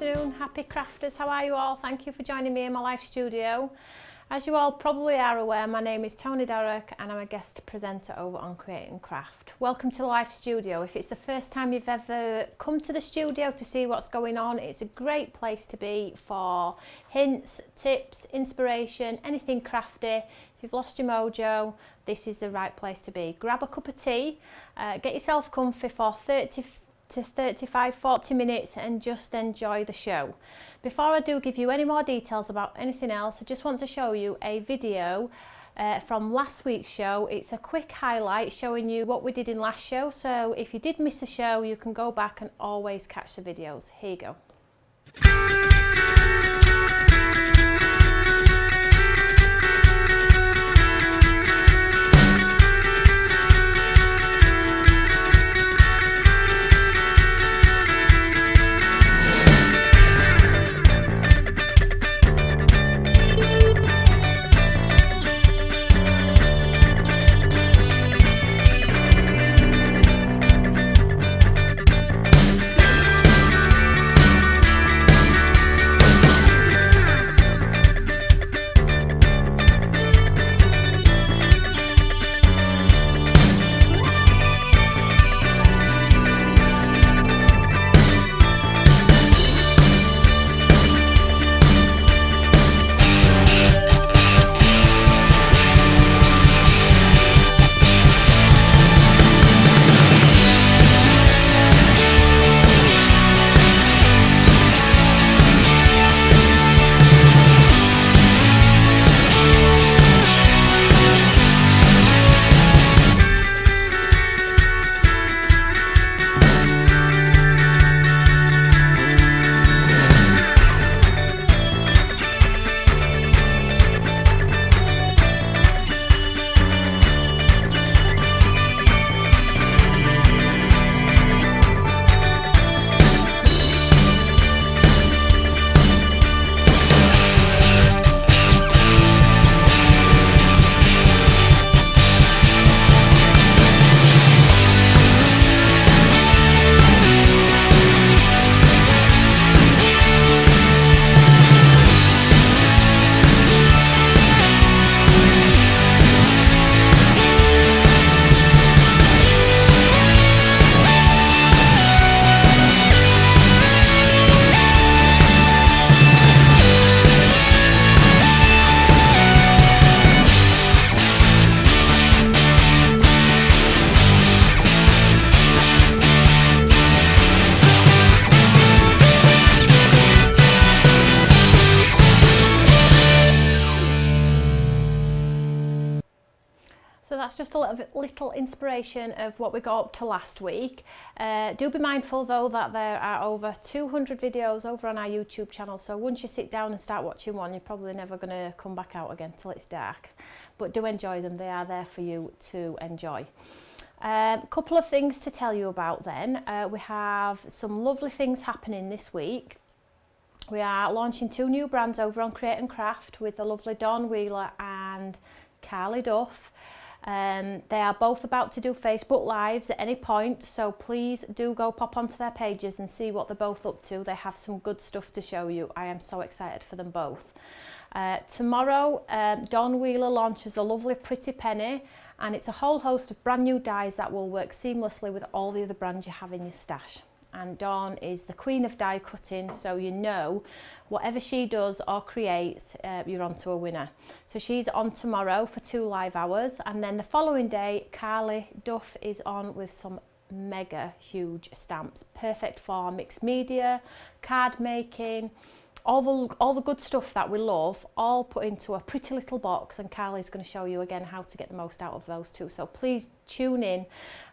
afternoon, happy crafters. How are you all? Thank you for joining me in my live studio. As you all probably are aware, my name is Toni Darroch and I'm a guest presenter over on Create and Craft. Welcome to the live studio. If it's the first time you've ever come to the studio to see what's going on, it's a great place to be for hints, tips, inspiration, anything crafty. If you've lost your mojo, this is the right place to be. Grab a cup of tea, get yourself comfy for 30 to 35-40 minutes and just enjoy the show. Before I do give you any more details about anything else, I just want to show you a video from last week's show. It's a quick highlight showing you what we did in last show, so if you did miss a show you can go back and always catch the videos. Here you go. So that's just a little inspiration of what we got up to last week. Do be mindful though that there are over 200 videos over on our YouTube channel, so once you sit down and start watching one, you're probably never going to come back out again till it's dark. But do enjoy them, they are there for you to enjoy. A couple of things to tell you about then. We have some lovely things happening this week. We are launching 2 new brands over on Create and Craft with the lovely Dawn Wheeler and Carly Duff. They are both about to do Facebook Lives at any point, so please do go pop onto their pages and see what they're both up to. They have some good stuff to show you. I am so excited for them both. Tomorrow, Dawn Wheeler launches the lovely Pretty Penny, and it's a whole host of brand new dies that will work seamlessly with all the other brands you have in your stash. And Dawn is the queen of die cutting, so you know whatever she does or creates, you're on to a winner. So she's on tomorrow for 2 live hours, and then the following day Carly Duff is on with some mega huge stamps, perfect for mixed media, card making, all the good stuff that we love, all put into a pretty little box, and Carly's going to show you again how to get the most out of those too. So please tune in.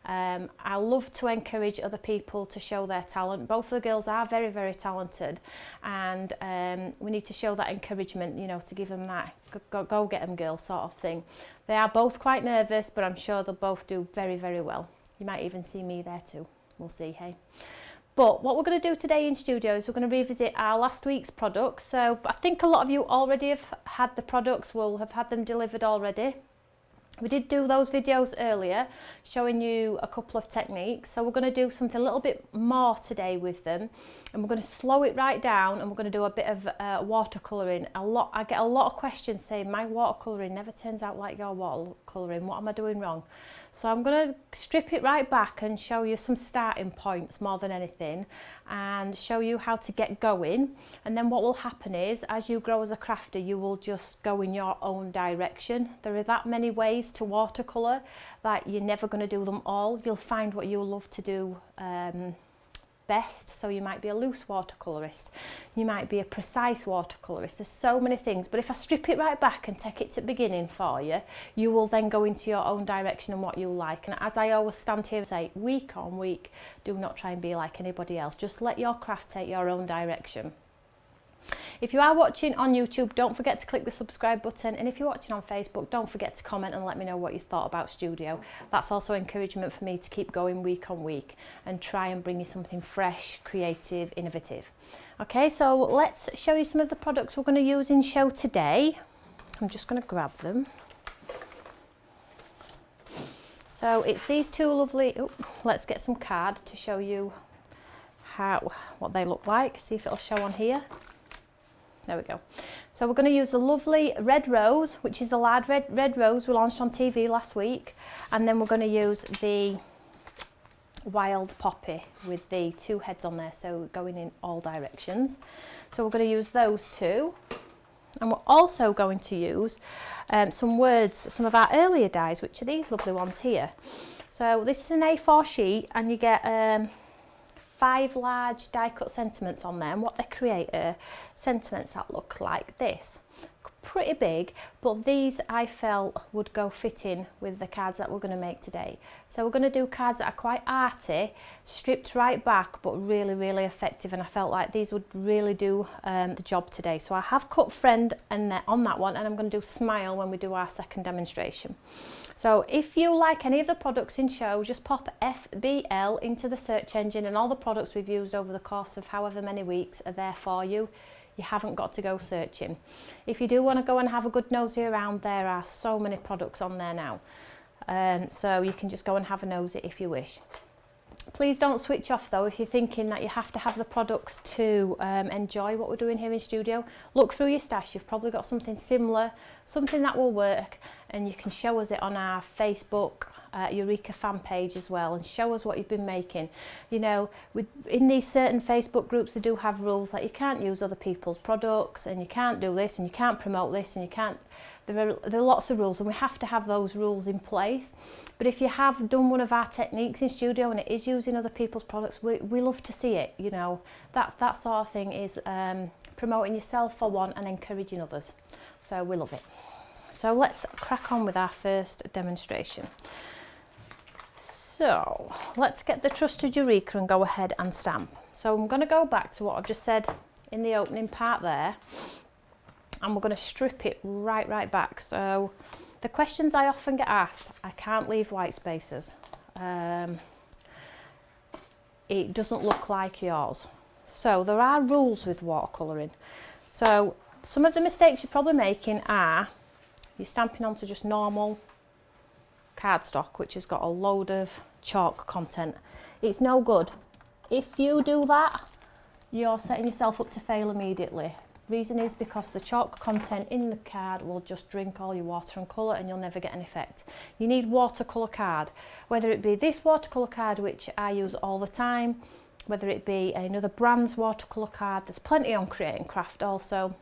I love to encourage other people to show their talent. Both of the girls are very, very talented, and we need to show that encouragement, you know, to give them that go get them girl sort of thing. They are both quite nervous, but I'm sure they'll both do very, very well. You might even see me there too. We'll see, hey. But what we're going to do today in studio is we're going to revisit our last week's products. So I think a lot of you already have had the products, will have had them delivered already. We did do those videos earlier showing you a couple of techniques, so we're going to do something a little bit more today with them, and we're going to slow it right down, and we're going to do a bit of watercolouring. I get a lot of questions saying my watercolouring never turns out like your watercolouring, what am I doing wrong? So I'm going to strip it right back and show you some starting points more than anything, and show you how to get going. And then what will happen is, as you grow as a crafter, you will just go in your own direction. There are that many ways to watercolour that you're never going to do them all. You'll find what you love to do best. So you might be a loose watercolourist, you might be a precise watercolourist. There's so many things, but if I strip it right back and take it to the beginning for you, you will then go into your own direction and what you like. And as I always stand here and say, week on week, do not try and be like anybody else. Just let your craft take your own direction. If you are watching on YouTube, don't forget to click the subscribe button, and if you're watching on Facebook, don't forget to comment and let me know what you thought about Studio. That's also encouragement for me to keep going week on week and try and bring you something fresh, creative, innovative. Okay, so let's show you some of the products we're going to use in show today. I'm just going to grab them. So it's these two lovely, let's get some card to show you what they look like, see if it'll show on here. There we go. So we're going to use the lovely red rose, which is the large red rose we launched on TV last week. And then we're going to use the wild poppy with the two heads on there, so going in all directions. So we're going to use those two. And we're also going to use some of our earlier dies, which are these lovely ones here. So this is an A4 sheet, and you get 5 large die cut sentiments on there, and what they create are sentiments that look like this. Pretty big, but these I felt would go fit in with the cards that we're going to make today. So we're going to do cards that are quite arty, stripped right back, but really, really effective, and I felt like these would really do the job today. So I have cut friend and on that one, and I'm going to do smile when we do our second demonstration. So if you like any of the products in show, just pop FBL into the search engine, and all the products we've used over the course of however many weeks are there for you. You haven't got to go searching. If you do want to go and have a good nosy around, there are so many products on there now. So you can just go and have a nosy if you wish. Please don't switch off though if you're thinking that you have to have the products to enjoy what we're doing here in Studio. Look through your stash, you've probably got something similar, something that will work, and you can show us it on our Facebook Eureka fan page as well, and show us what you've been making. You know, in these certain Facebook groups they do have rules that you can't use other people's products, and you can't do this, and you can't promote this, and you can't. There are lots of rules, and we have to have those rules in place. But if you have done one of our techniques in Studio and it is using other people's products, we love to see it. You know, that sort of thing is promoting yourself for one and encouraging others. So we love it. So let's crack on with our first demonstration. So let's get the trusted Eureka and go ahead and stamp. So I'm going to go back to what I've just said in the opening part there, and we're going to strip it right back. So the questions I often get asked, I can't leave white spaces. It doesn't look like yours. So there are rules with watercolouring. So some of the mistakes you're probably making are you're stamping onto just normal cardstock, which has got a load of chalk content. It's no good. If you do that, you're setting yourself up to fail immediately. Reason is because the chalk content in the card will just drink all your water and colour, and you'll never get an effect. You need watercolour card, whether it be this watercolour card, which I use all the time, whether it be another brand's watercolour card. There's plenty on Create and Craft also.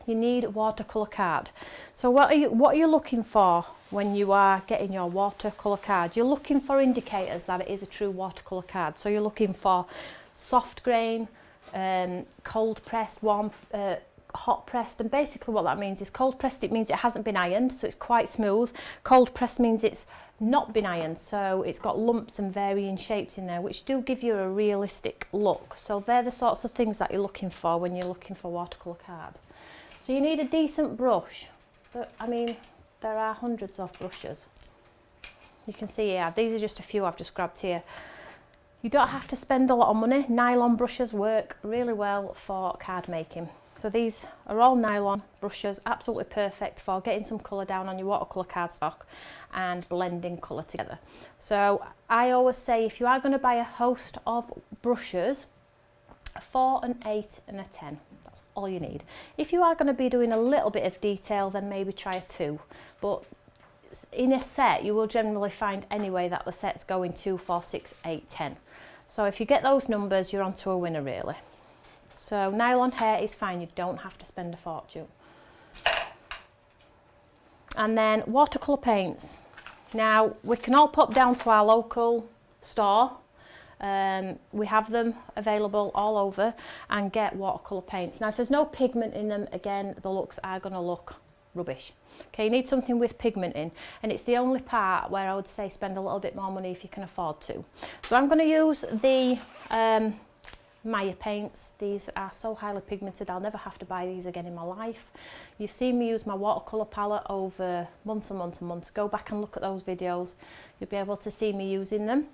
You need watercolour card. So what are you looking for when you are getting your watercolour card? You're looking for indicators that it is a true watercolour card. So you're looking for soft grain, cold pressed, warm, hot pressed, and basically what that means is cold pressed, it means it hasn't been ironed, so it's quite smooth. Cold pressed means it's not been ironed, so it's got lumps and varying shapes in there, which do give you a realistic look. So they're the sorts of things that you're looking for when you're looking for watercolour card. So you need a decent brush, but I mean there are hundreds of brushes. You can see here, these are just a few I've just grabbed here. You don't have to spend a lot of money. Nylon brushes work really well for card making. So these are all nylon brushes, absolutely perfect for getting some colour down on your watercolour cardstock and blending colour together. So I always say if you are going to buy a host of brushes, a 4, an 8 and a 10, that's all you need. If you are going to be doing a little bit of detail, then maybe try a 2, but in a set you will generally find anyway that the set's going 2, 4, 6, 8, 10. So if you get those numbers, you're onto a winner really. So nylon hair is fine, you don't have to spend a fortune. And then watercolour paints. Now we can all pop down to our local store, we have them available all over, and get watercolour paints. Now if there's no pigment in them, again the looks are going to look rubbish. Okay, you need something with pigment in, and it's the only part where I would say spend a little bit more money if you can afford to. So I'm going to use the Maya paints. These are so highly pigmented, I'll never have to buy these again in my life. You've seen me use my watercolour palette over months and months and months. Go back and look at those videos, you'll be able to see me using them.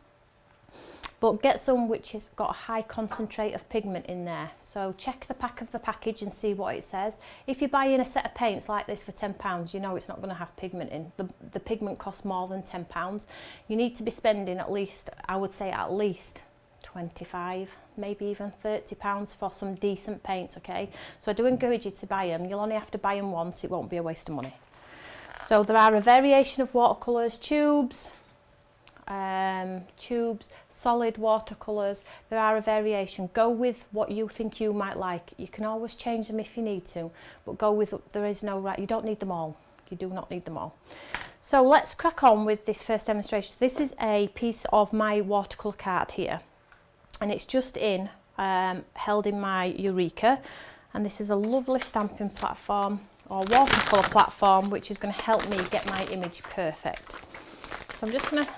But get some which has got a high concentrate of pigment in there. So check the back of the package and see what it says. If you're buying a set of paints like this for £10, you know it's not going to have pigment in. The pigment costs more than £10. You need to be spending at least, I would say at least 25, maybe even £30 for some decent paints, okay? So I do encourage you to buy them. You'll only have to buy them once, it won't be a waste of money. So there are a variation of watercolours, tubes, solid watercolours. There are a variation. Go with what you think you might like. You can always change them if you need to, but go with, there is no right, you don't need them all. You do not need them all. So let's crack on with this first demonstration. This is a piece of my watercolour card here, and it's just in, held in my Eureka, and this is a lovely stamping platform or watercolour platform which is going to help me get my image perfect. So I'm just going to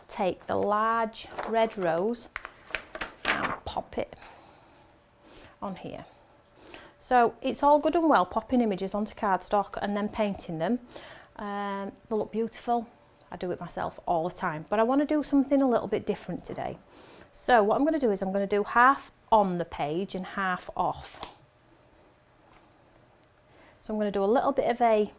take the large red rose and pop it on here. So it's all good and well popping images onto cardstock and then painting them. They look beautiful. I do it myself all the time, but I want to do something a little bit different today. So what I'm going to do is I'm going to do half on the page and half off. So I'm going to do a little bit of a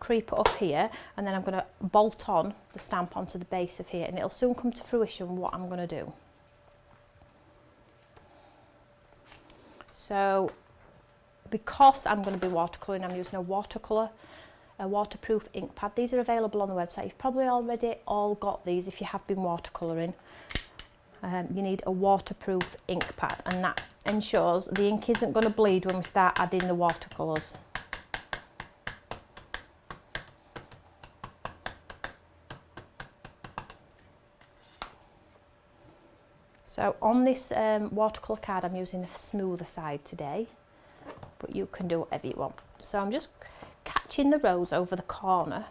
creeper up here, and then I'm going to bolt on the stamp onto the base of here, and it'll soon come to fruition what I'm going to do. So because I'm going to be watercolouring, I'm using a waterproof ink pad. These are available on the website. You've probably already all got these if you have been watercolouring. You need a waterproof ink pad, and that ensures the ink isn't going to bleed when we start adding the watercolours. So on this watercolour card, I'm using the smoother side today, but you can do whatever you want. So I'm just catching the rose over the corner.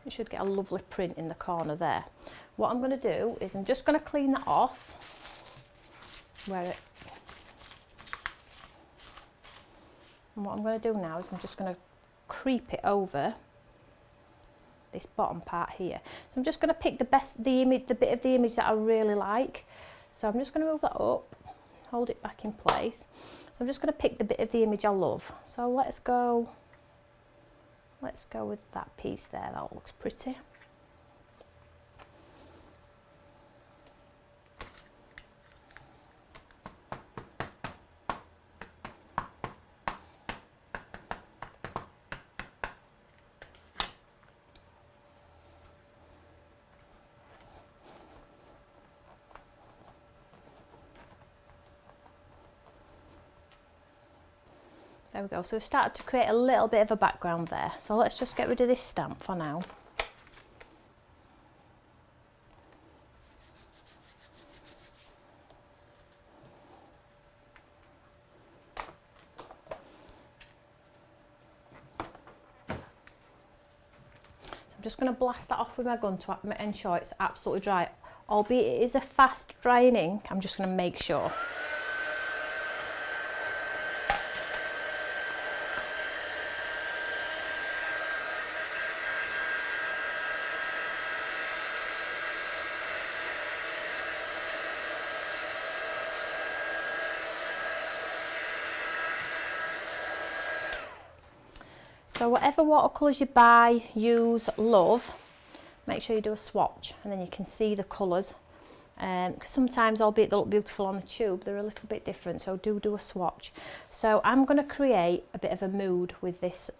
You should get a lovely print in the corner there. What I'm going to do is I'm just going to clean that off and what I'm going to do now is I'm just going to creep it over this bottom part here. So I'm just going to pick the bit of the image that I really like. So I'm just going to move that up, hold it back in place. So I'm just going to pick the bit of the image I love. So let's go with that piece there. That looks pretty. There we go. So we've started to create a little bit of a background there. So let's just get rid of this stamp for now. So I'm just going to blast that off with my gun to ensure it's absolutely dry. Albeit it is a fast drying ink, I'm just going to make sure. So whatever watercolours you buy, use, love, make sure you do a swatch, and then you can see the colours. Because sometimes, albeit they look beautiful on the tube, they're a little bit different, so do a swatch. So I'm going to create a bit of a mood with this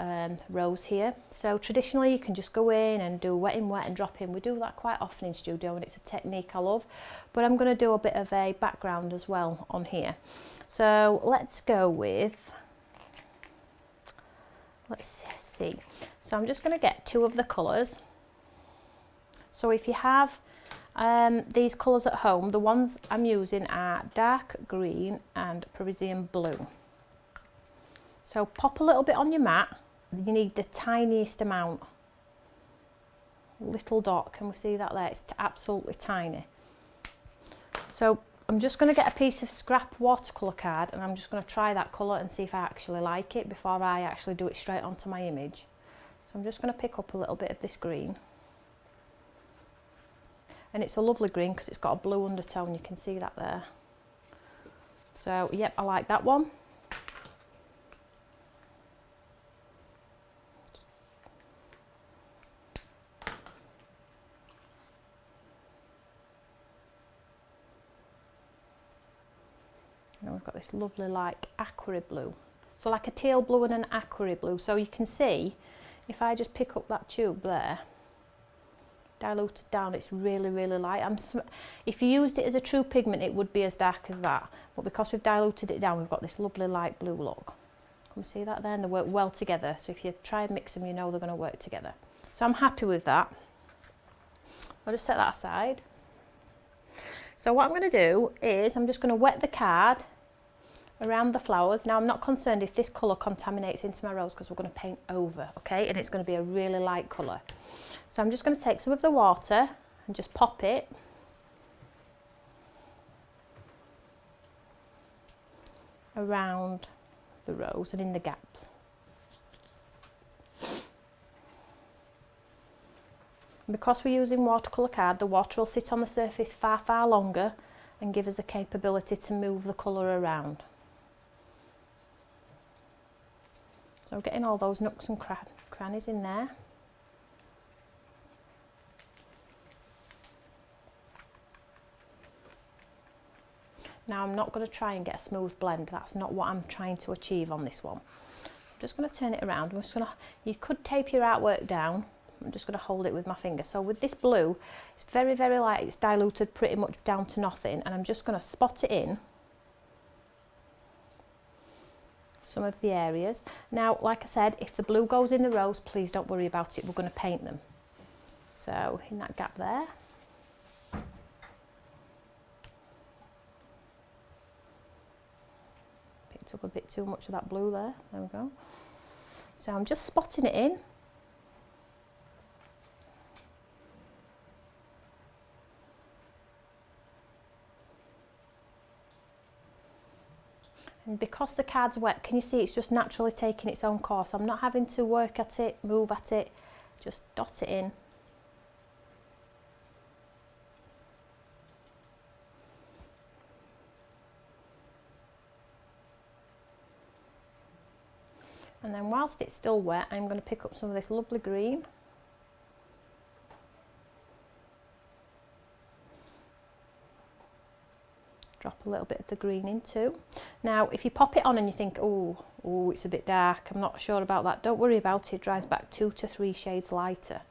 rose here. So traditionally you can just go in and do wet in wet and drop in. We do that quite often in studio and it's a technique I love, but I'm going to do a bit of a background as well on here. So let's go with, let's see. So I'm just going to get 2 of the colours. So if you have these colours at home, the ones I'm using are dark green and Parisian blue. So pop a little bit on your mat. You need the tiniest amount. Little dot, can we see that there? It's absolutely tiny. So I'm just going to get a piece of scrap watercolour card and I'm just going to try that colour and see if I actually like it before I actually do it straight onto my image. So I'm just going to pick up a little bit of this green. And it's a lovely green because it's got a blue undertone, you can see that there. So yep, I like that one. And we've got this lovely like aqua blue. So like a teal blue and an aqua blue. So you can see, if I just pick up that tube there, diluted down, it's really light. If you used it as a true pigment it would be as dark as that, but because we've diluted it down we've got this lovely light blue look. Can you see that there? And they work well together, so if you try and mix them you know they're going to work together. So I'm happy with that. I'll just set that aside. So what I'm going to do is I'm just going to wet the card around the flowers. Now I'm not concerned if this colour contaminates into my rose because we're going to paint over, okay, and it's going to be a really light colour. So I'm just going to take some of the water and just pop it around the rose and in the gaps. And because we're using watercolour card, the water will sit on the surface far longer and give us the capability to move the colour around. So getting all those nooks and crannies in there. Now I'm not going to try and get a smooth blend, that's not what I'm trying to achieve on this one. So I'm just going to turn it around. I'm just going to, you could tape your artwork down, I'm just going to hold it with my finger. So with this blue, it's very light, it's diluted pretty much down to nothing, and I'm just going to spot it in some of the areas. Now like I said, if the blue goes in the rose, please don't worry about it, we're going to paint them. So in that gap there. Up a bit too much of that blue there. There we go. So I'm just spotting it in. And because the card's wet, can you see it's just naturally taking its own course? I'm not having to work at it, move at it, just dot it in. And then whilst it's still wet, I'm going to pick up some of this lovely green. Drop a little bit of the green in too. Now, if you pop it on and you think, oh, it's a bit dark, I'm not sure about that, don't worry about it, it dries back 2 to 3 shades lighter.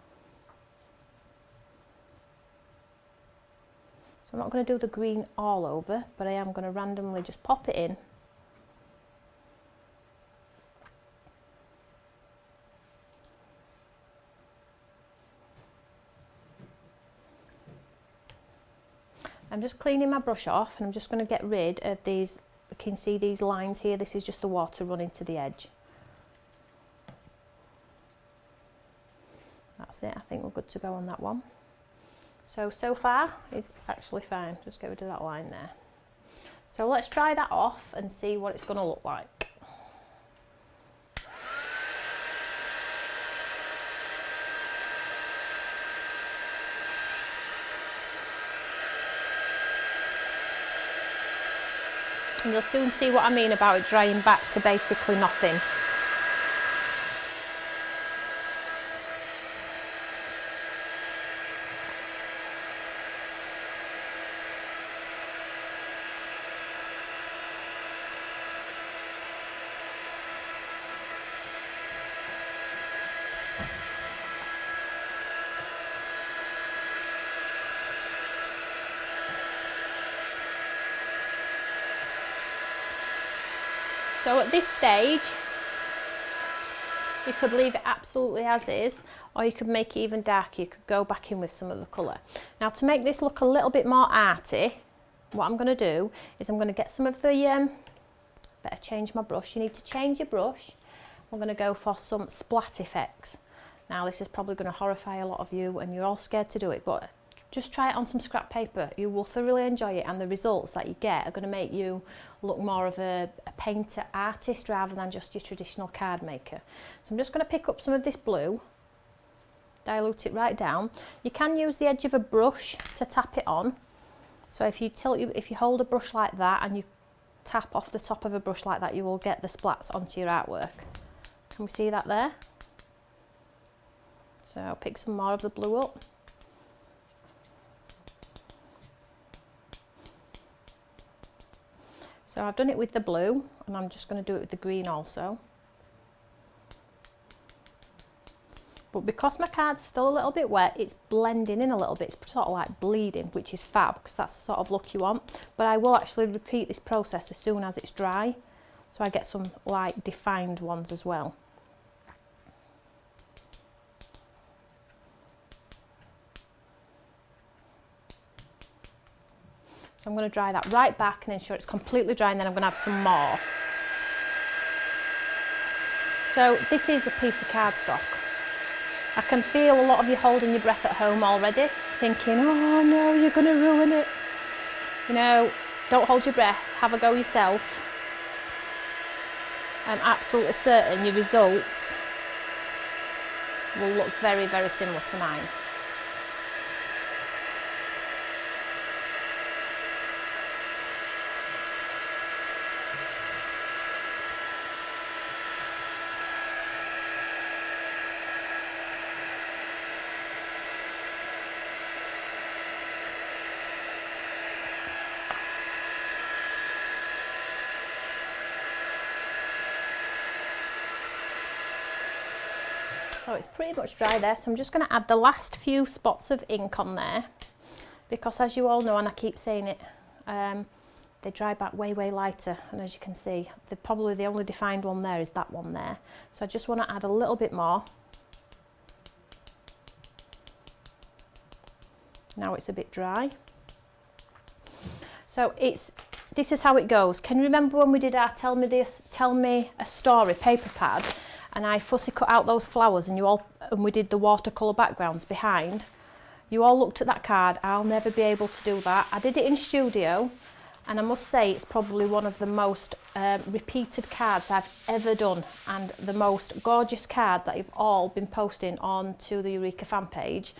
So I'm not going to do the green all over, but I am going to randomly just pop it in. I'm just cleaning my brush off and I'm just going to get rid of these, you can see these lines here, this is just the water running to the edge. That's it, I think we're good to go on that one. So far it's actually fine, just get rid of that line there. So let's try that off and see what it's going to look like. And you'll soon see what I mean about it drying back to basically nothing. So at this stage, you could leave it absolutely as is, or you could make it even darker. You could go back in with some of the colour. Now to make this look a little bit more arty, what I'm going to do is I'm going to get some of the, better change my brush. You need to change your brush. I'm going to go for some splat effects. Now this is probably going to horrify a lot of you and you're all scared to do it, but just try it on some scrap paper. You will thoroughly enjoy it, and the results that you get are going to make you look more of a painter artist rather than just your traditional card maker. So I'm just going to pick up some of this blue, dilute it right down. You can use the edge of a brush to tap it on. So if you hold a brush like that and you tap off the top of a brush like that, you will get the splats onto your artwork. Can we see that there? So I'll pick some more of the blue up. So I've done it with the blue, and I'm just going to do it with the green also. But because my card's still a little bit wet, it's blending in a little bit. It's sort of like bleeding, which is fab, because that's the sort of look you want. But I will actually repeat this process as soon as it's dry, so I get some like defined ones as well. So I'm going to dry that right back and ensure it's completely dry, and then I'm going to add some more. So this is a piece of cardstock. I can feel a lot of you holding your breath at home already, thinking, oh no, you're going to ruin it. You know, don't hold your breath, have a go yourself. I'm absolutely certain your results will look very, very similar to mine. So it's pretty much dry there, so I'm just going to add the last few spots of ink on there, because as you all know, and I keep saying it, they dry back way lighter, and as you can see, probably the only defined one there is that one there. So I just want to add a little bit more. Now it's a bit dry. So this is how it goes. Can you remember when we did our Tell Me a Story paper pad, and I fussy cut out those flowers, and we did the watercolour backgrounds behind? You all looked at that card. I'll never be able to do that. I did it in studio, and I must say it's probably one of the most repeated cards I've ever done, and the most gorgeous card that you've all been posting onto the Eureka fan page.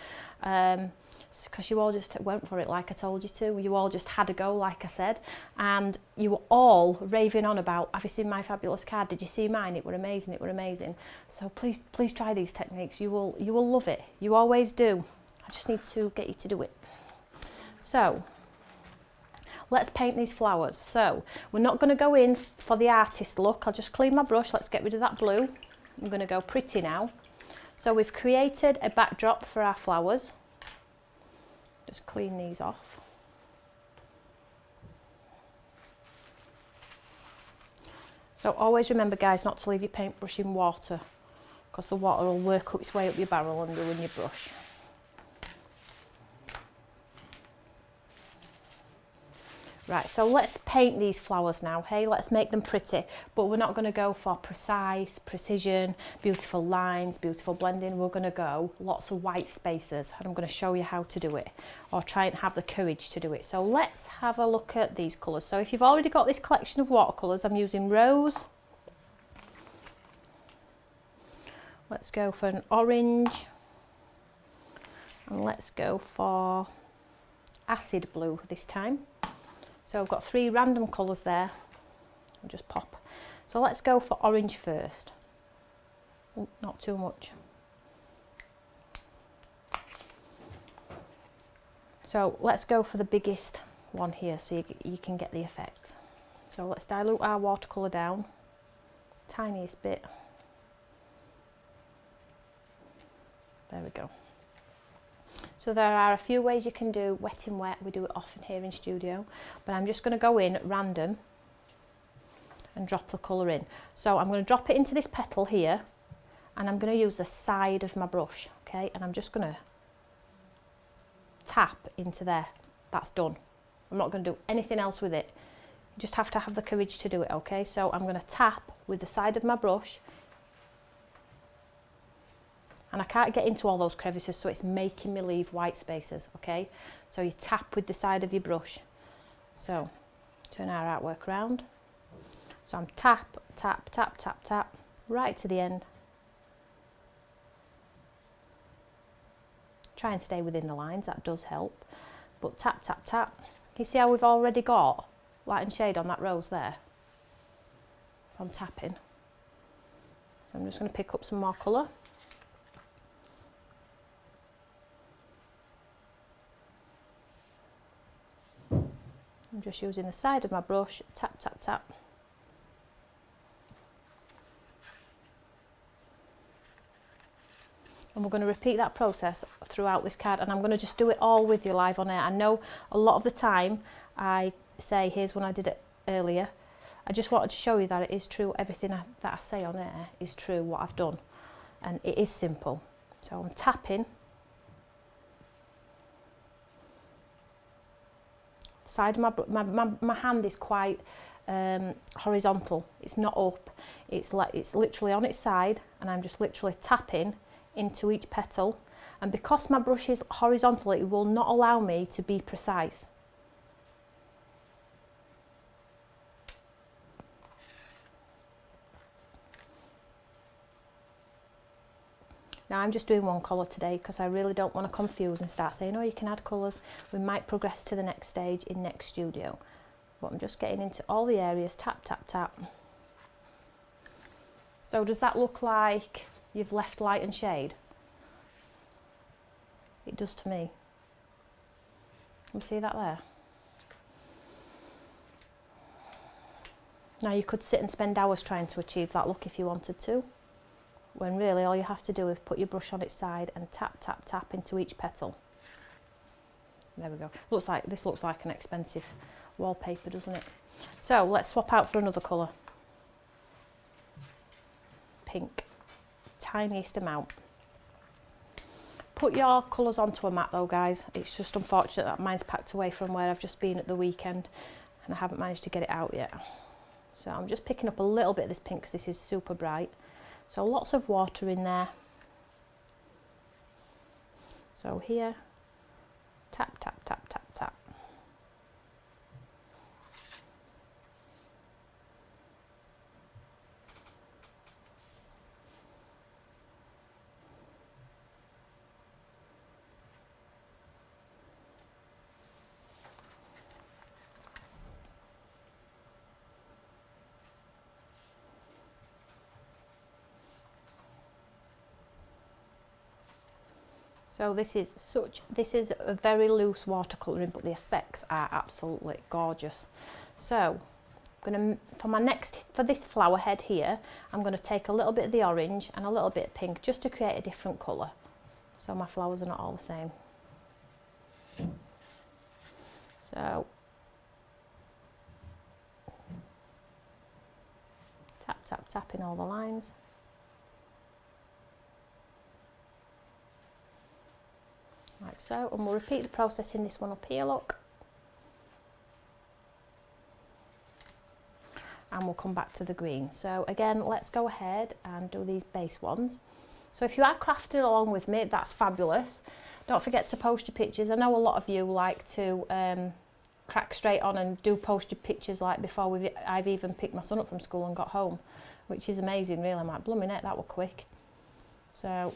Because you all just went for it like I told you to. You all just had a go like I said, and you were all raving on about, have you seen my fabulous card? Did you see mine? It were amazing, it were amazing. So please try these techniques. You will love it. You always do. I just need to get you to do it. So let's paint these flowers. So we're not going to go in for the artist look. I'll just clean my brush. Let's get rid of that blue. I'm going to go pretty now. So we've created a backdrop for our flowers. Just clean these off. So always remember, guys, not to leave your paintbrush in water, because the water will work its way up your barrel and ruin your brush. Right, so let's paint these flowers now, hey? Let's make them pretty, but we're not going to go for precision, beautiful lines, beautiful blending. We're going to go lots of white spaces, and I'm going to show you how to do it, or try and have the courage to do it. So let's have a look at these colours. So if you've already got this collection of watercolours, I'm using rose. Let's go for an orange, and let's go for acid blue this time. So I've got 3 random colours there. I'll just pop. So let's go for orange first. Ooh, not too much. So let's go for the biggest one here, so you can get the effect. So let's dilute our watercolour down. Tiniest bit. There we go. So there are a few ways you can do wet in wet. We do it often here in studio, but I'm just going to go in at random and drop the colour in. So I'm going to drop it into this petal here, and I'm going to use the side of my brush, okay, and I'm just going to tap into there. That's done. I'm not going to do anything else with it. You just have to have the courage to do it, okay? So I'm going to tap with the side of my brush, and I can't get into all those crevices, so it's making me leave white spaces, okay? So you tap with the side of your brush. So turn our artwork around. So I'm tap, tap, tap, tap, tap, right to the end. Try and stay within the lines, that does help. But tap, tap, tap. You see how we've already got light and shade on that rose there? I'm tapping. So I'm just going to pick up some more colour. I'm just using the side of my brush, tap, tap, tap. And we're going to repeat that process throughout this card, and I'm going to just do it all with you live on air. I know a lot of the time I say, here's when I did it earlier. I just wanted to show you that it is true. Everything that I say on air is true, what I've done, and it is simple. So I'm tapping. Side of my hand is quite horizontal. It's not up. It's literally on its side, and I'm just literally tapping into each petal, and because my brush is horizontal, it will not allow me to be precise. Now I'm just doing one colour today because I really don't want to confuse and start saying, oh, you can add colours. We might progress to the next stage in next studio. But I'm just getting into all the areas, tap, tap, tap. So does that look like you've left light and shade? It does to me. You see that there? Now you could sit and spend hours trying to achieve that look if you wanted to, when really all you have to do is put your brush on its side and tap, tap, tap into each petal. There we go. This looks like an expensive wallpaper, doesn't it? So let's swap out for another colour. Pink. Tiniest amount. Put your colours onto a mat though, guys. It's just unfortunate that mine's packed away from where I've just been at the weekend and I haven't managed to get it out yet. So I'm just picking up a little bit of this pink because this is super bright. So lots of water in there. So here, tap, tap, tap, tap, tap. So this is a very loose watercolouring, but the effects are absolutely gorgeous. So I'm going to, for this flower head here, I'm going to take a little bit of the orange and a little bit of pink just to create a different colour. So my flowers are not all the same. So tap, tap, tap in all the lines. Like so, and we'll repeat the process in this one up here, look. And we'll come back to the green. So again, let's go ahead and do these base ones. So if you are crafting along with me, that's fabulous. Don't forget to post your pictures. I know a lot of you like to crack straight on and do post your pictures like before I've even picked my son up from school and got home, which is amazing really. I'm like, blooming heck, that were quick. So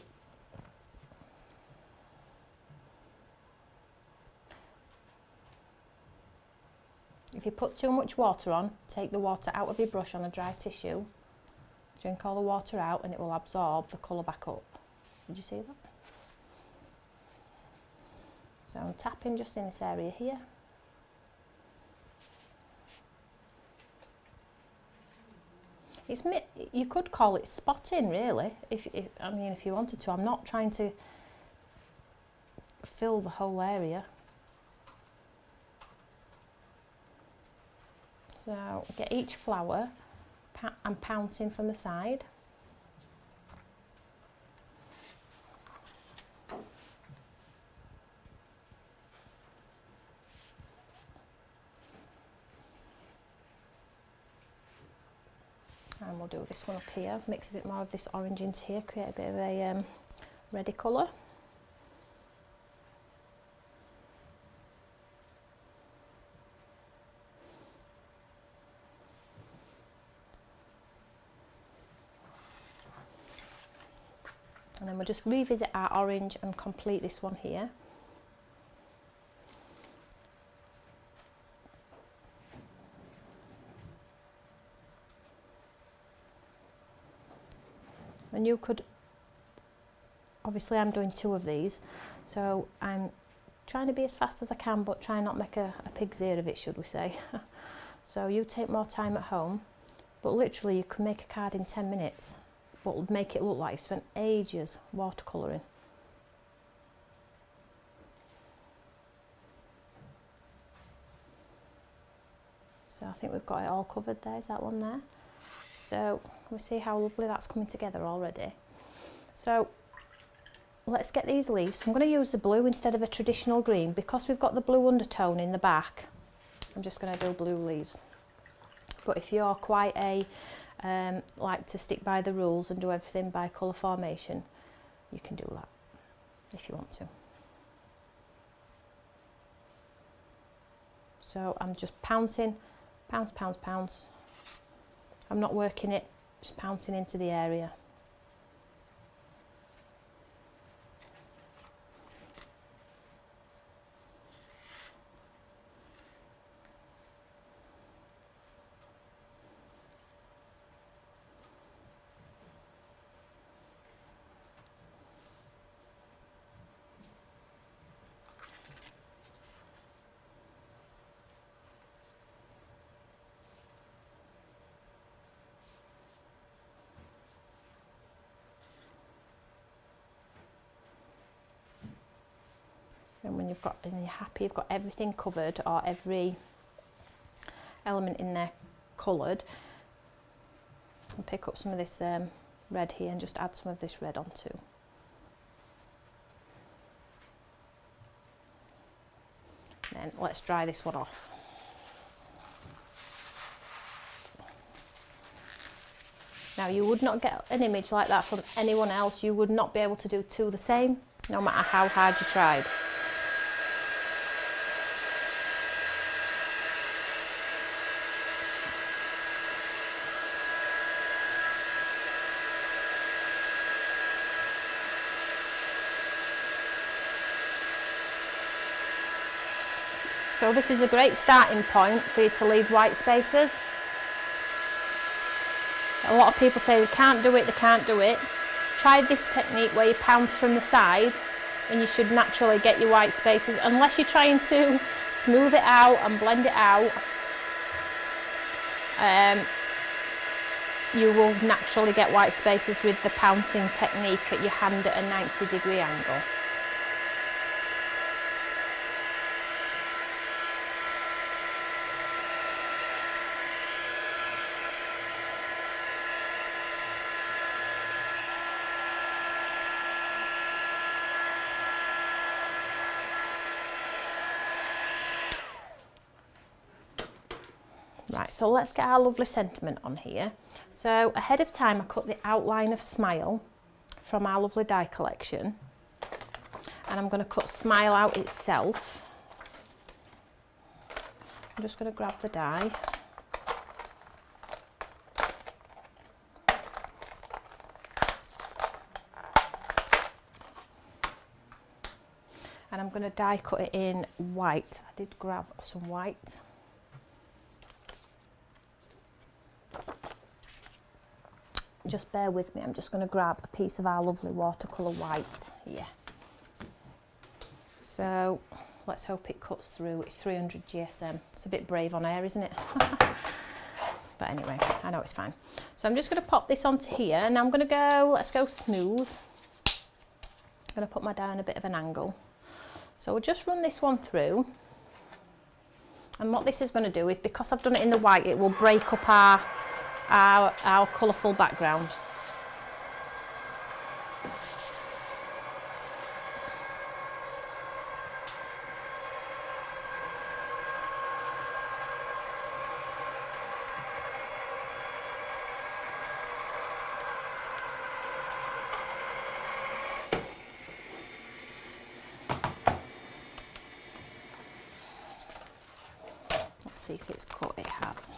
if you put too much water on, take the water out of your brush on a dry tissue, drink all the water out and it will absorb the colour back up. Did you see that? So I'm tapping just in this area here. You could call it spotting really, if you wanted to. I'm not trying to fill the whole area. So get each flower I'm pouncing from the side. And we'll do this one up here, mix a bit more of this orange into here, create a bit of a reddy colour. And then we'll just revisit our orange and complete this one here. And you could, obviously I'm doing 2 of these, so I'm trying to be as fast as I can, but try not make a pig's ear of it, should we say. So you take more time at home, but literally you can make a card in 10 minutes, but make it look like you spent ages watercolouring. So I think we've got it all covered there, is that one there? So we see how lovely that's coming together already. So let's get these leaves. I'm going to use the blue instead of a traditional green because we've got the blue undertone in the back. I'm just going to do blue leaves. But if you're quite a like to stick by the rules and do everything by colour formation, you can do that if you want to. So I'm just pouncing, pounce, pounce, pounce. I'm not working it, just pouncing into the area. And when you're happy, you've got everything covered or every element in there coloured, and pick up some of this red here and just add some of this red onto. Then let's dry this one off. Now you would not get an image like that from anyone else. You would not be able to do 2 the same, no matter how hard you tried. So this is a great starting point for you to leave white spaces. A lot of people say they can't do it, they can't do it. Try this technique where you pounce from the side and you should naturally get your white spaces, unless you're trying to smooth it out and blend it out. You will naturally get white spaces with the pouncing technique at your hand at a 90-degree angle. Right, so let's get our lovely sentiment on here. So ahead of time I cut the outline of Smile from our lovely die collection, and I'm going to cut Smile out itself. I'm just going to grab the die. And I'm going to die cut it in white. I did grab some white. Just bear with me, I'm just going to grab a piece of our lovely watercolour white here. So let's hope it cuts through. It's 300 GSM. It's a bit brave on air, isn't it? But anyway, I know it's fine. So I'm just going to pop this onto here, and I'm going to go, let's go smooth. I'm going to put my die on a bit of an angle. So we'll just run this one through. And what this is going to do is, because I've done it in the white, it will break up our our colourful background. Let's see if it's cut. It has.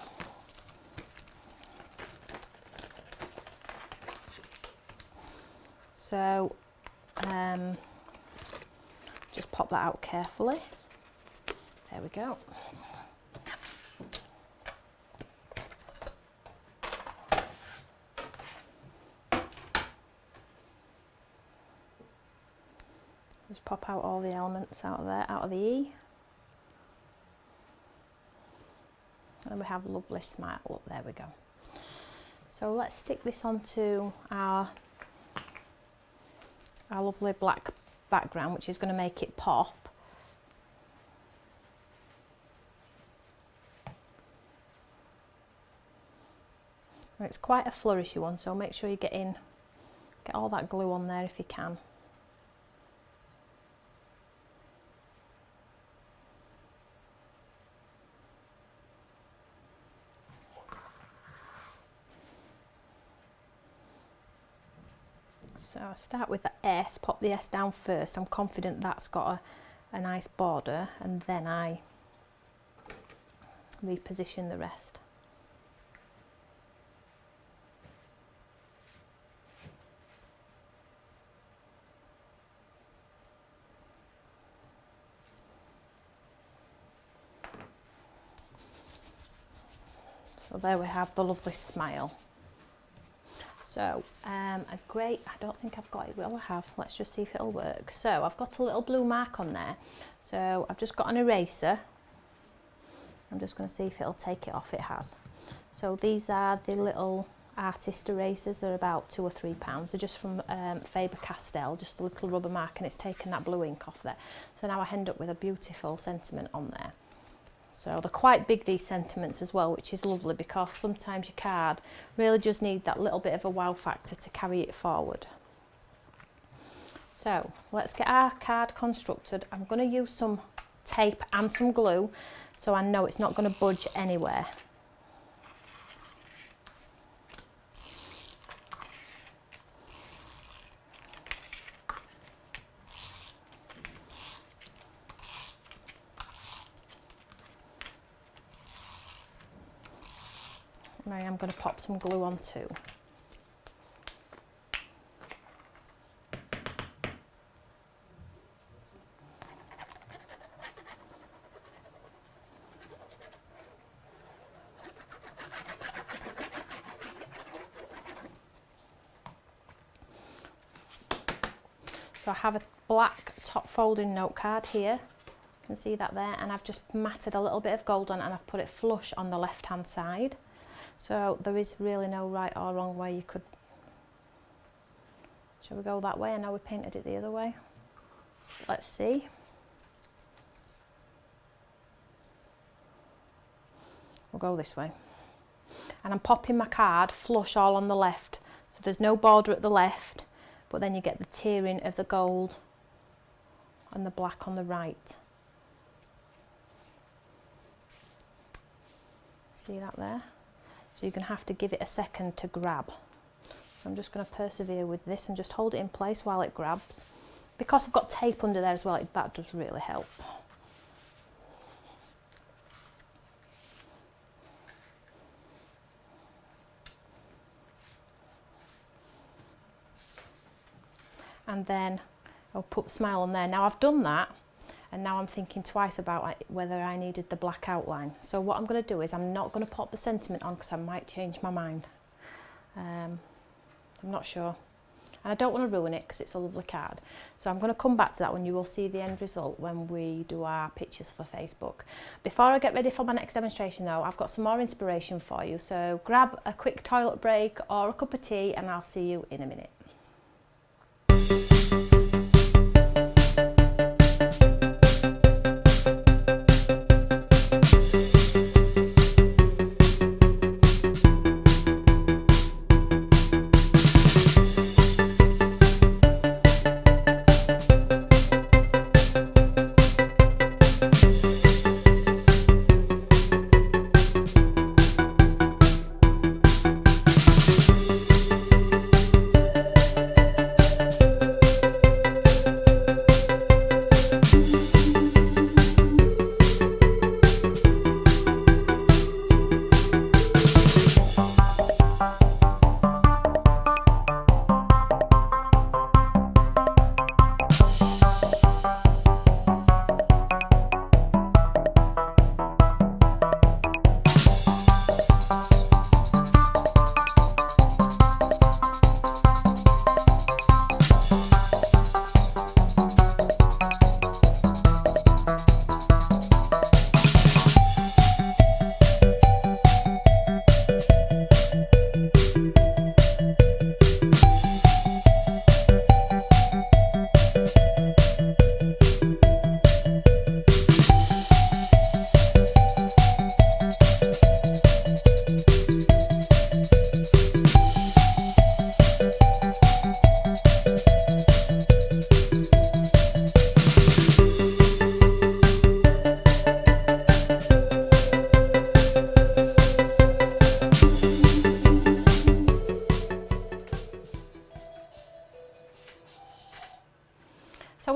So just pop that out carefully. There we go. Just pop out all the elements out of there, out of the E. And we have a lovely smile up there. We go. So let's stick this onto our lovely black background, which is going to make it pop. And it's quite a flourishy one, so make sure you get all that glue on there if you can. So I start with the S, pop the S down first. I'm confident that's got a nice border, and then I reposition the rest. So there we have the lovely smile. So I don't think I've got it. Well, I have. Let's just see if it'll work. So I've got a little blue mark on there. So I've just got an eraser. I'm just going to see if it'll take it off. It has. So these are the little artist erasers. They're about £2 or £3. They're just from Faber-Castell, just a little rubber mark, and it's taken that blue ink off there. So now I end up with a beautiful sentiment on there. So they're quite big, these sentiments as well, which is lovely, because sometimes your card really just need that little bit of a wow factor to carry it forward. So let's get our card constructed. I'm going to use some tape and some glue so I know it's not going to budge anywhere. Now I'm going to pop some glue on too. So I have a black top folding note card here. You can see that there, and I've just matted a little bit of gold on it, and I've put it flush on the left hand side. So there is really no right or wrong way you could. Shall we go that way? I know we painted it the other way. Let's see. We'll go this way. And I'm popping my card flush all on the left. So there's no border at the left, but then you get the tiering of the gold and the black on the right. See that there? So you're going to have to give it a second to grab. So I'm just going to persevere with this and just hold it in place while it grabs. Because I've got tape under there as well, that does really help. And then I'll put smile on there. Now I've done that, and now I'm thinking twice about whether I needed the black outline. So what I'm going to do is I'm not going to pop the sentiment on because I might change my mind. I'm not sure. And I don't want to ruin it because it's a lovely card. So I'm going to come back to that when you will see the end result when we do our pictures for Facebook. Before I get ready for my next demonstration though, I've got some more inspiration for you. So grab a quick toilet break or a cup of tea, and I'll see you in a minute.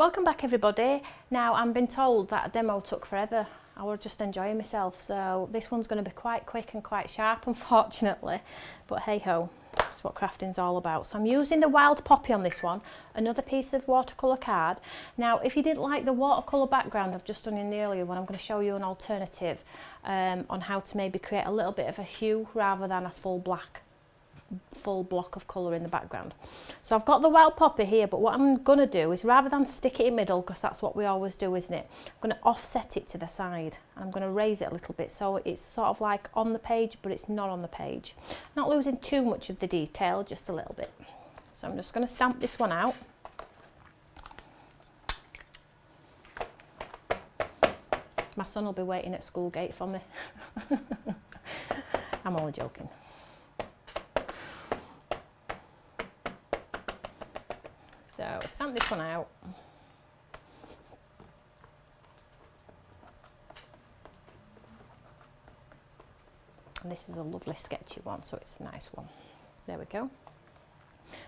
welcome back everybody. Now I'm been told that a demo took forever. I was just enjoying myself, so this one's going to be quite quick and quite sharp unfortunately, but hey ho, that's what crafting's all about. So I'm using the Wild Poppy on this one, another piece of watercolour card. Now if you didn't like the watercolour background I've just done in the earlier one, I'm going to show you an alternative on how to maybe create a little bit of a hue rather than a full block of colour in the background. So I've got the Wild Poppy here, but what I'm going to do is, rather than stick it in the middle, because that's what we always do, isn't it, I'm going to offset it to the side and I'm going to raise it a little bit so it's sort of like on the page but it's not on the page, not losing too much of the detail, just a little bit. So I'm just going to stamp this one out. My son will be waiting at school gate for me. I'm only joking. So stamp this one out. And this is a lovely sketchy one, so it's a nice one. There we go.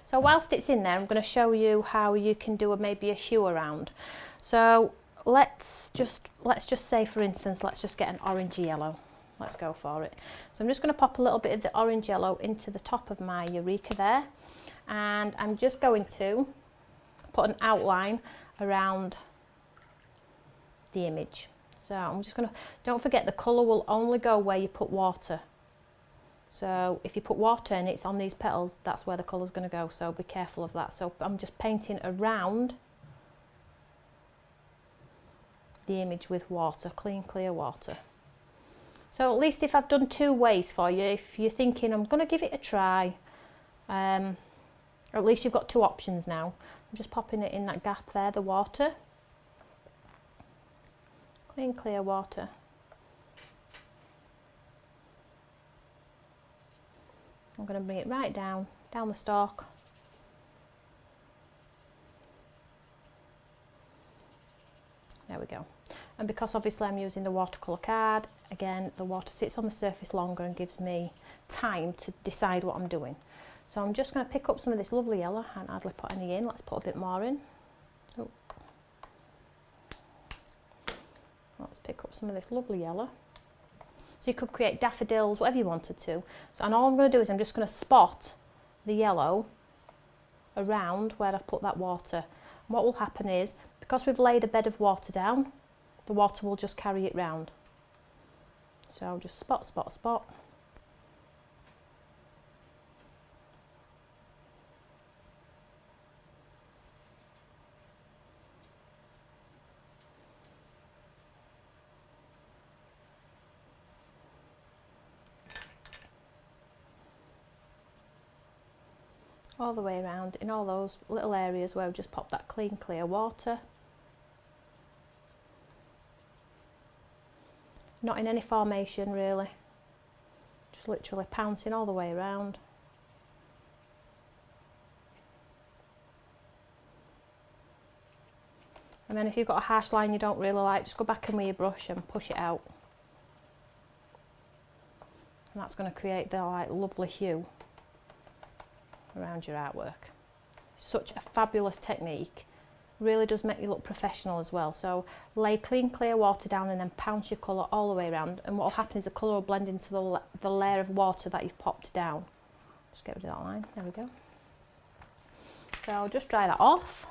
So whilst it's in there, I'm going to show you how you can do maybe a hue around. So let's just say, for instance, let's just get an orangey yellow. Let's go for it. So I'm just going to pop a little bit of the orange yellow into the top of my Eureka there, and I'm just going to put an outline around the image. So I'm just going to, don't forget the colour will only go where you put water. So if you put water and it's on these petals, that's where the colour's going to go, so be careful of that. So I'm just painting around the image with water, clean clear water. So at least if I've done two ways for you, if you're thinking I'm going to give it a try, or at least you've got two options now. I'm just popping it in that gap there, the water. Clean, clear water. I'm going to bring it right down the stalk. There we go. And because obviously I'm using the watercolour card, again, the water sits on the surface longer and gives me time to decide what I'm doing. So I'm just going to pick up some of this lovely yellow. I haven't hardly put any in. Let's put a bit more in. Oh. Let's pick up some of this lovely yellow. So you could create daffodils, whatever you wanted to. So, and all I'm going to do is I'm just going to spot the yellow around where I've put that water. And what will happen is, because we've laid a bed of water down, the water will just carry it round. So I'll just spot, spot, spot. All the way around in all those little areas where we just pop that clean clear water. Not in any formation really, just literally pouncing all the way around. And then if you've got a harsh line you don't really like, just go back in with your brush and push it out. And that's going to create the lovely hue around your artwork. Such a fabulous technique, really does make you look professional as well. So lay clean clear water down and then pounce your colour all the way around, and what will happen is the colour will blend into the layer of water that you've popped down. Just get rid of that line, there we go. So I'll just dry that off.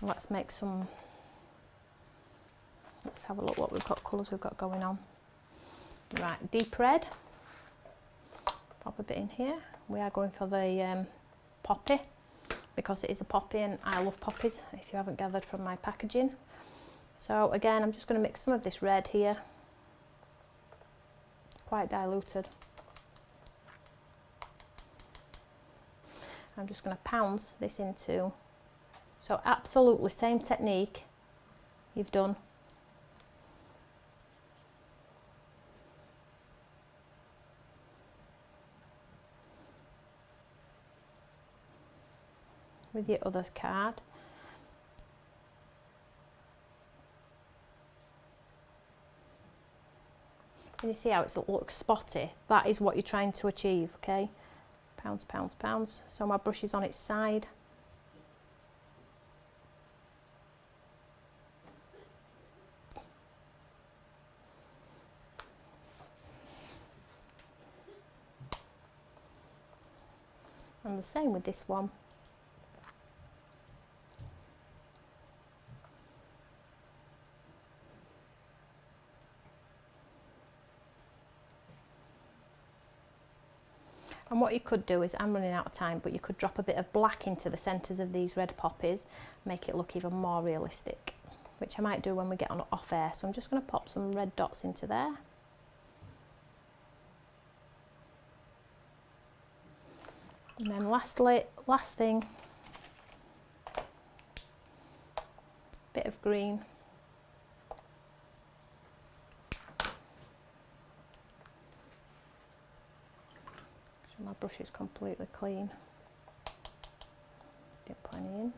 Let's make some, let's have a look what we've got, colours we've got going on. Right, deep red, pop a bit in here. We are going for the poppy, because it is a poppy and I love poppies, if you haven't gathered from my packaging. So again, I'm just going to mix some of this red here, quite diluted. I'm just going to pounce this into. So absolutely same technique you've done. with your other card. Can you see how it looks spotty? That is what you're trying to achieve, okay? Pounds, pounds, pounds. So my brush is on its side. And the same with this one. And what you could do is, I'm running out of time, but you could drop a bit of black into the centres of these red poppies, make it look even more realistic, which I might do when we get on off air. So I'm just going to pop some red dots into there. And then lastly, last thing, bit of green. My brush is completely clean. Dip plenty in.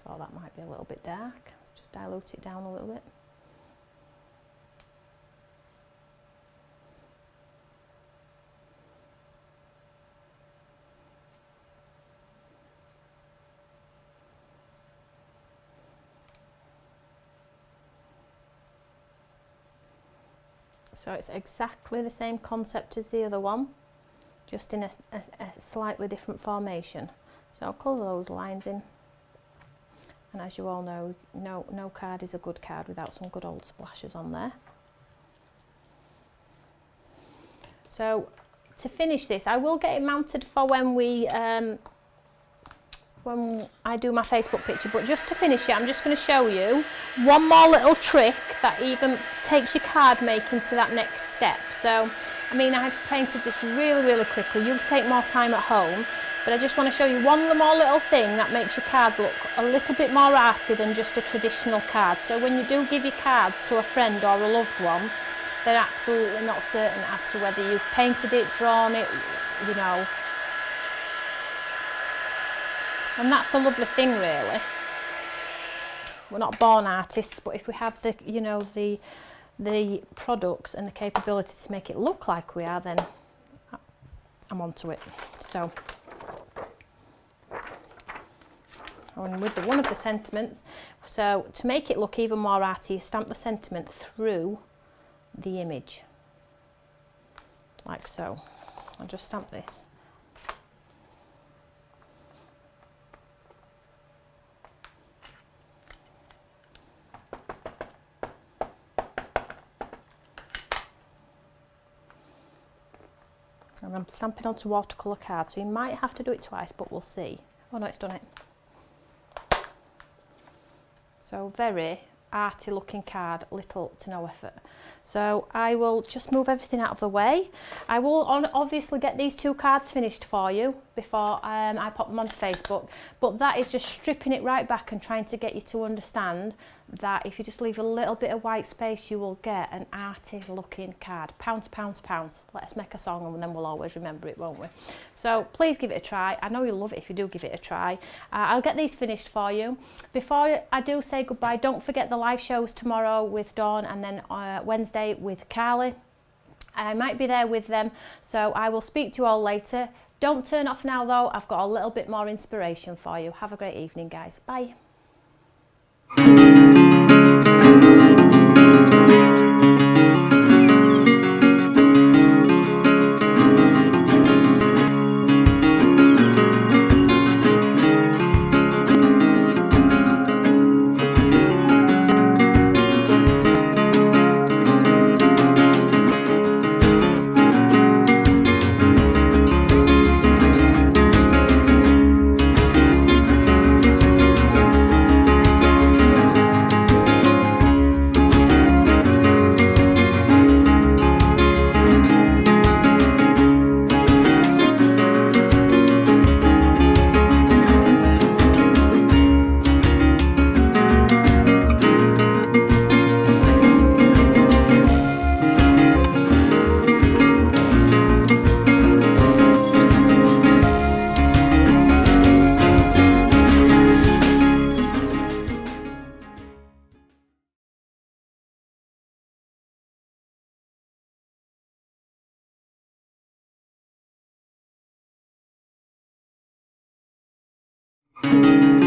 So that might be a little bit dark. Let's just dilute it down a little bit. So it's exactly the same concept as the other one, just in a slightly different formation. So I'll colour those lines in. And as you all know, no card is a good card without some good old splashes on there. So to finish this, I will get it mounted for when I do my Facebook picture, but just to finish it, I'm just going to show you one more little trick that even takes your card making to that next step. So, I mean, I've painted this really quickly. You'll take more time at home, but I just want to show you one more little thing that makes your cards look a little bit more arty than just a traditional card. So when you do give your cards to a friend or a loved one, they're absolutely not certain as to whether you've painted it, drawn it, you know. And that's a lovely thing, really. We're not born artists, but if we have the, you know, the products and the capability to make it look like we are, then I'm onto it. So, and with one of the sentiments, so to make it look even more arty, you stamp the sentiment through the image, like so. I'll just stamp this. And I'm stamping onto watercolour card, so you might have to do it twice, but we'll see. Oh no, it's done it. So very arty looking card, little to no effort. So I will just move everything out of the way. I will obviously get these two cards finished for you before I pop them onto Facebook, but that is just stripping it right back and trying to get you to understand that if you just leave a little bit of white space, you will get an arty looking card. Pounds, pounds, pounds. Let's make a song and then we'll always remember it, won't we? So please give it a try. I know you'll love it if you do give it a try. I'll get these finished for you. Before I do say goodbye, don't forget the live shows tomorrow with Dawn and then Wednesday with Carly. I might be there with them, so I will speak to you all later. Don't turn off now though, I've got a little bit more inspiration for you. Have a great evening, guys. Bye. you.